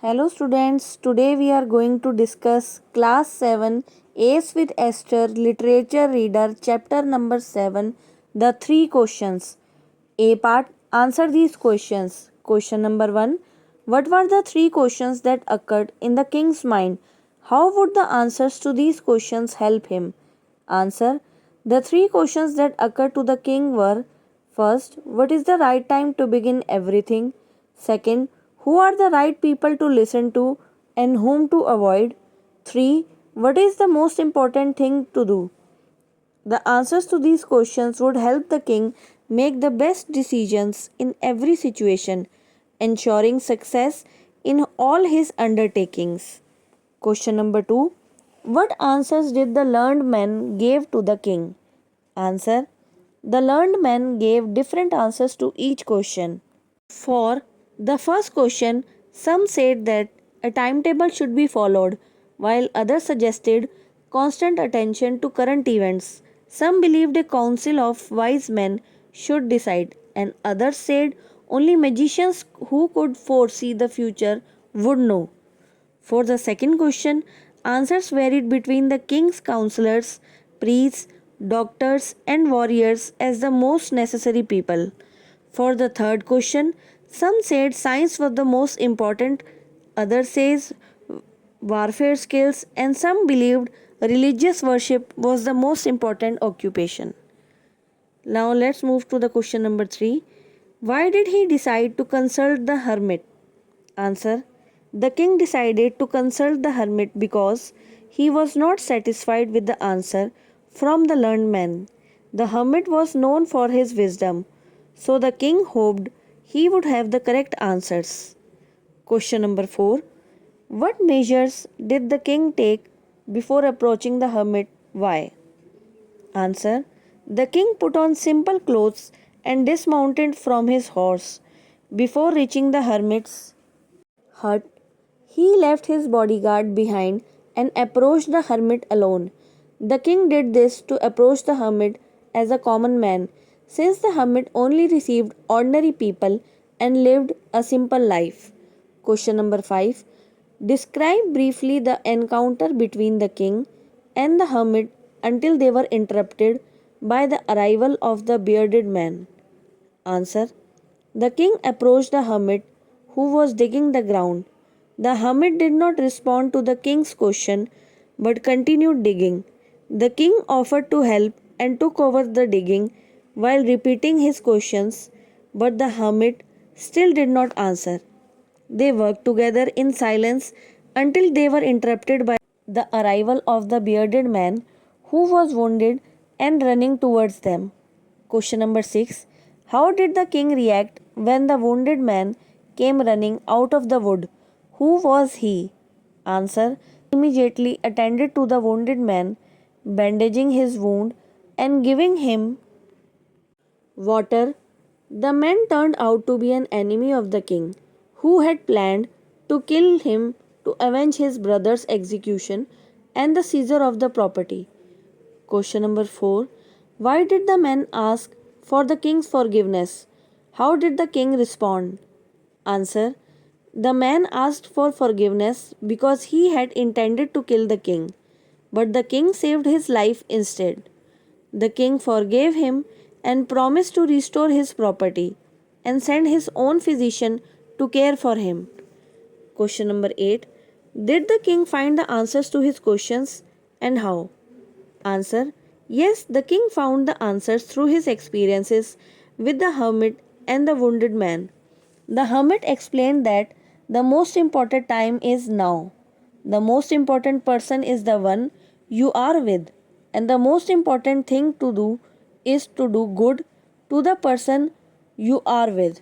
Hello students, today we are going to discuss class 7 Ace with Esther literature reader chapter number 7 the three questions. A part, answer these questions. Question number 1, what were the three questions that occurred in the king's mind? How would the answers to these questions help him? Answer, the three questions that occurred to the king were: first, what is the right time to begin everything? Second, who are the right people to listen to and whom to avoid? 3. What is the most important thing to do? The answers to these questions would help the king make the best decisions in every situation, ensuring success in all his undertakings. Question number 2. What answers did the learned men give to the king? Answer. The learned men gave different answers to each question. For the first question, some said that a timetable should be followed, while others suggested constant attention to current events. Some believed a council of wise men should decide, and others said only magicians who could foresee the future would know. For the second question, answers varied between the king's counselors, priests, doctors, and warriors as the most necessary people. For the third question, some said science was the most important, others says warfare skills, and some believed religious worship was the most important occupation. Now let's move to the question number 3. Why did he decide to consult the hermit? Answer. The king decided to consult the hermit because he was not satisfied with the answer from the learned man. The hermit was known for his wisdom, so the king hoped he would have the correct answers. Question number 4. What measures did the king take before approaching the hermit? Why? Answer. The king put on simple clothes and dismounted from his horse. Before reaching the hermit's hut, he left his bodyguard behind and approached the hermit alone. The king did this to approach the hermit as a common man, since the hermit only received ordinary people and lived a simple life. Question number 5. Describe briefly the encounter between the king and the hermit until they were interrupted by the arrival of the bearded man. Answer. The king approached the hermit who was digging the ground. The hermit did not respond to the king's question but continued digging. The king offered to help and took over the digging while repeating his questions, but the hermit still did not answer. They worked together in silence until they were interrupted by the arrival of the bearded man who was wounded and running towards them. Question number 6. How did the king react when the wounded man came running out of the wood? Who was he? Answer. Immediately attended to the wounded man, bandaging his wound and giving him water. The man turned out to be an enemy of the king, who had planned to kill him to avenge his brother's execution and the seizure of the property. Question number 4. Why did the man ask for the king's forgiveness? How did the king respond? Answer. The man asked for forgiveness because he had intended to kill the king, but the king saved his life instead. The king forgave him and promised to restore his property and send his own physician to care for him. Question number 8. Did the king find the answers to his questions and how? Answer. Yes, the king found the answers through his experiences with the hermit and the wounded man. The hermit explained that the most important time is now. The most important person is the one you are with, and the most important thing to do is to do good to the person you are with.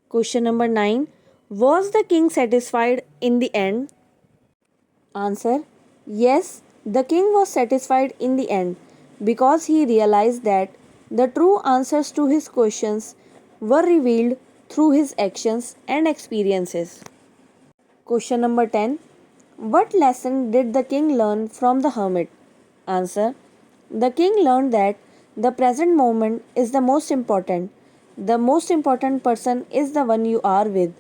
Question number 9. Was the king satisfied in the end? Answer. Yes, the king was satisfied in the end because he realized that the true answers to his questions were revealed through his actions and experiences. Question number 10. What lesson did the king learn from the hermit? Answer. The king learned that the present moment is the most important. The most important person is the one you are with,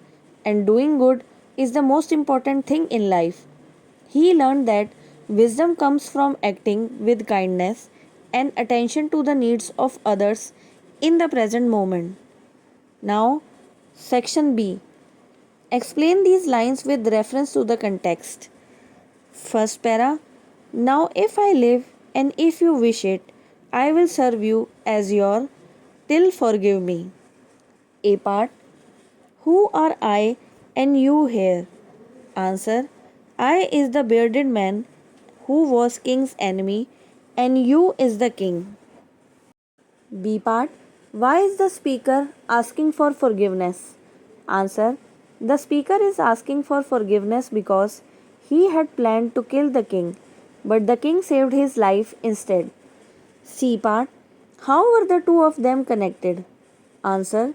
and doing good is the most important thing in life. He learned that wisdom comes from acting with kindness and attention to the needs of others in the present moment. Now, section B. Explain these lines with reference to the context. First para. Now, if I live and if you wish it, I will serve you as your till forgive me. A part. Who are I and you here? Answer. I is the bearded man who was king's enemy and you is the king. B part. Why is the speaker asking for forgiveness? Answer. The speaker is asking for forgiveness because he had planned to kill the king, but the king saved his life instead. C part. How were the two of them connected? Answer.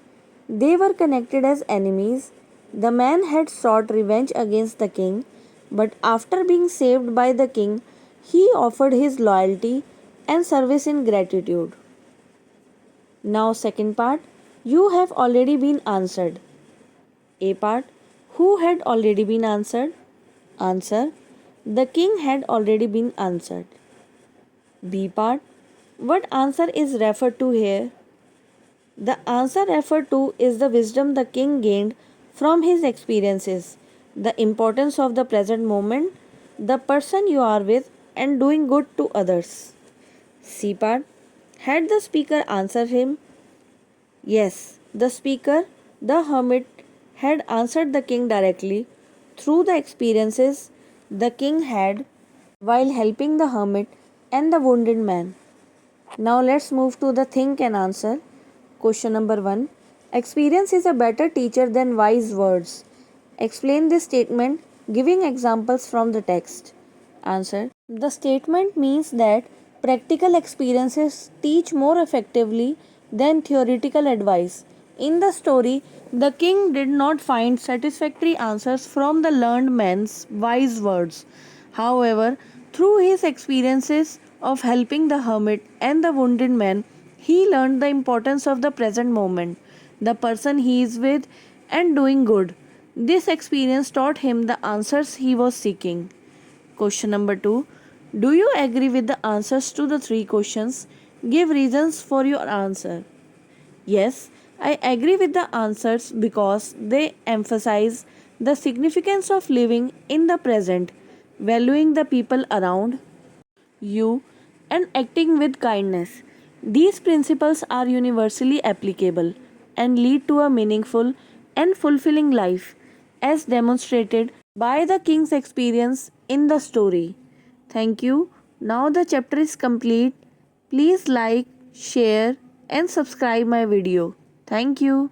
They were connected as enemies. The man had sought revenge against the king, but after being saved by the king, he offered his loyalty and service in gratitude. Now, second part. You have already been answered. A part. Who had already been answered? Answer. The king had already been answered. B part. What answer is referred to here? The answer referred to is the wisdom the king gained from his experiences, the importance of the present moment, the person you are with, and doing good to others. C part. Had the speaker answered him? Yes, the speaker, the hermit, had answered the king directly through the experiences the king had while helping the hermit and the wounded man. Now let's move to the think and answer. Question number 1. Experience is a better teacher than wise words. Explain this statement giving examples from the text. Answer. The statement means that practical experiences teach more effectively than theoretical advice. In the story, the king did not find satisfactory answers from the learned man's wise words. However, through his experiences of helping the hermit and the wounded man, he learned the importance of the present moment, the person he is with, and doing good. This experience taught him the answers he was seeking. Question number 2. Do you agree with the answers to the three questions? Give reasons for your answer. Yes, I agree with the answers because they emphasize the significance of living in the present, valuing the people around you, and acting with kindness. These principles are universally applicable and lead to a meaningful and fulfilling life, as demonstrated by the king's experience in the story. Thank you. Now the chapter is complete. Please like, share, and subscribe my video. Thank you.